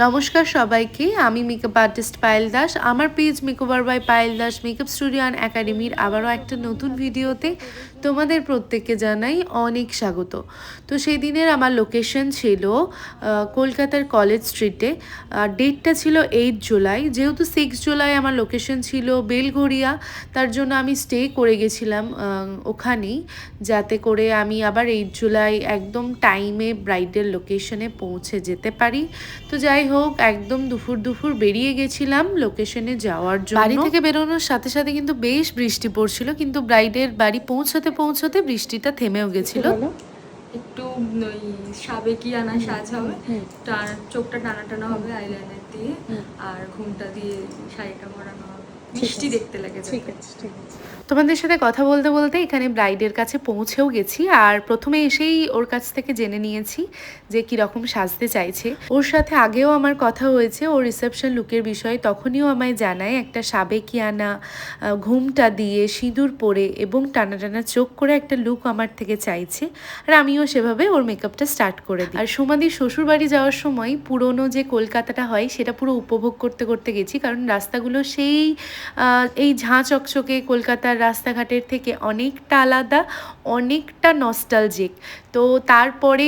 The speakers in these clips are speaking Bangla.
নমস্কার সবাইকে, আমি মেকআপ আর্টিস্ট পায়েল দাস। আমার page makeover by Payel Das makeup studio and একাডেমির আবারও একটা নতুন ভিডিওতে তোমাদের প্রত্যেককে জানাই অনেক স্বাগত। তো সেই দিনের আমার লোকেশন ছিল কলকাতার কলেজ স্ট্রিটে। ডেটটা ছিল 8 জুলাই। যেহেতু 6 জুলাই আমার লোকেশন ছিল বেলঘরিয়া, তার জন্য আমি স্টে করে গেছিলাম ওখানেই, যাতে করে আমি আবার 8 জুলাই একদম টাইমে ব্রাইডের লোকেশনে পৌঁছে যেতে পারি। তো যাই হোক, একদম দুপুর বেরিয়ে গেছিলাম লোকেশনে যাওয়ার জন্য। বাড়ি থেকে বেরোনোর সাথে সাথে কিন্তু বেশ বৃষ্টি পড়ছিল, কিন্তু ব্রাইডের বাড়ি পৌঁছতে বৃষ্টিটা থেমেও গেছিল। একটু ওই সাবেকিয়ানা সাজ হবে, চোখটা টানা টানা হবে আইলাইনার দিয়ে, আর ঘুমটা দিয়ে শাড়িটা পরানো হবে, মিষ্টি দেখতে লাগে। ঠিক আছে, ঠিক আছে। তোমাদের সাথে কথা বলতে বলতে এখানে ব্রাইডের কাছে পৌঁছেও গেছি, আর প্রথমে এসেই ওর কাছ থেকে জেনে নিয়েছি যে কীরকম সাজতে চাইছে। ওর সাথে আগেও আমার কথা হয়েছে ওর রিসেপশন লুকের বিষয়ে, তখনইও আমায় জানায় একটা সাবেকিয়ানা ঘুমটা দিয়ে সিঁদুর পরে এবং টানা টানা চোখ করে একটা লুক আমার থেকে চাইছে, আর আমিও সেভাবে ওর মেকআপটা স্টার্ট করে দিই। আর সোমাদির শ্বশুরবাড়ি যাওয়ার সময় পুরনো যে কলকাতাটা হয় সেটা পুরো উপভোগ করতে করতে গেছি, কারণ রাস্তাগুলো সেই এই ঝাঁ চকচকে কলকাতার রাস্তাঘাটের থেকে অনেকটা আলাদা, অনেকটা নস্টালজিক। তো তারপরে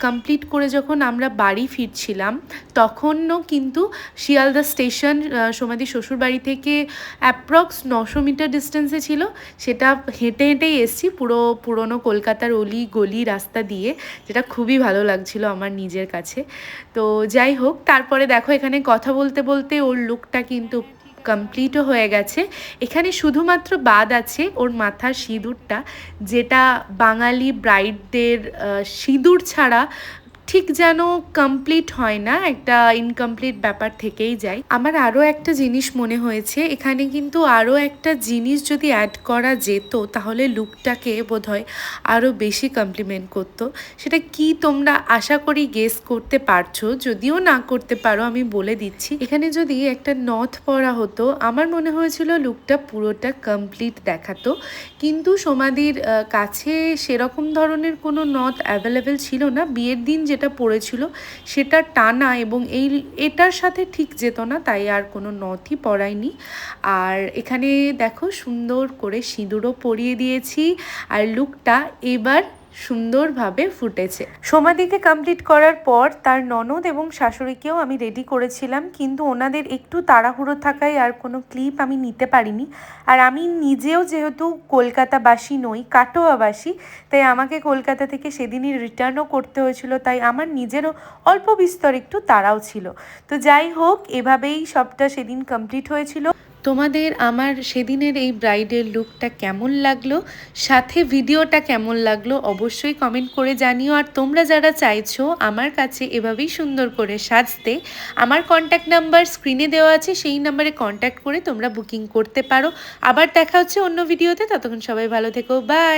কমপ্লিট করে যখন আমরা বাড়ি ফিরছিলাম, তখনও কিন্তু শিয়ালদা স্টেশন সোমাদি শ্বশুরবাড়ি থেকে অ্যাপ্রক্স 900 মিটার ডিস্টেন্সে ছিল। সেটা হেঁটে হেঁটেই এসছি পুরো পুরনো কলকাতার অলি গলি রাস্তা দিয়ে, যেটা খুবই ভালো লাগছিল আমার নিজের কাছে। তো যাই হোক, তারপরে দেখো এখানে কথা বলতে বলতে ওর লুকটা কিন্তু কমপ্লিটও হয়ে গেছে। এখানে শুধুমাত্র বাদ আছে ওর মাথার সিঁদুরটা, যেটা বাঙালি ব্রাইডদের সিঁদুর ছাড়া ঠিক যেন কমপ্লিট হয় না, একটা ইনকমপ্লিট ব্যাপার থেকেই যায়। আমার আরও একটা জিনিস মনে হয়েছে, এখানে কিন্তু আরও একটা জিনিস যদি অ্যাড করা যেত তাহলে লুকটাকে বোধহয় আরও বেশি কমপ্লিমেন্ট করতো। সেটা কি তোমরা আশা করি গেস করতে পারছো, যদিও না করতে পারো আমি বলে দিচ্ছি। এখানে যদি একটা নথ পরা হতো, আমার মনে হয়েছিল লুকটা পুরোটা কমপ্লিট দেখাতো, কিন্তু সোমাদির কাছে সেরকম ধরনের কোনো নথ অ্যাভেলেবেল ছিল না। বিয়ের দিন যেটা পরেছিল সেটা টানা এবং এটার সাথে ঠিক যেত না, তাই আর কোনো নথই পরাইনি। আর এখানে দেখো সুন্দর করে সিঁদুরও পরিয়ে দিয়েছি, আর লুকটা এবার সুন্দরভাবে ফুটেছে। সোমাদিকে কমপ্লিট করার পর তার ননদ এবং শাশুড়িকেও আমি রেডি করেছিলাম, কিন্তু ওনাদের একটু তাড়াহুড়ো থাকায় আর কোনো ক্লিপ আমি নিতে পারিনি। আর আমি নিজেও যেহেতু কলকাতাবাসী নই, কাটোয়াবাসী, তাই আমাকে কলকাতা থেকে সেদিনই রিটার্নও করতে হয়েছিল, তাই আমার নিজেরও অল্প বিস্তর একটু তাড়াও ছিল। তো যাই হোক, এভাবেই সবটা সেদিন কমপ্লিট হয়েছিল। তোমাদের আমার সেদিনের এই ব্রাইডের লুকটা কেমন লাগলো, সাথে ভিডিওটা কেমন লাগলো অবশ্যই কমেন্ট করে জানিও। আর তোমরা যারা চাইছো আমার কাছে এভাবেই সুন্দর করে সাজতে, আমার কন্ট্যাক্ট নাম্বার স্ক্রিনে দেওয়া আছে, সেই নাম্বারে কন্ট্যাক্ট করে তোমরা বুকিং করতে পারো। আবার দেখা হচ্ছে অন্য ভিডিওতে, ততক্ষণ সবাই ভালো থেকো, বাই।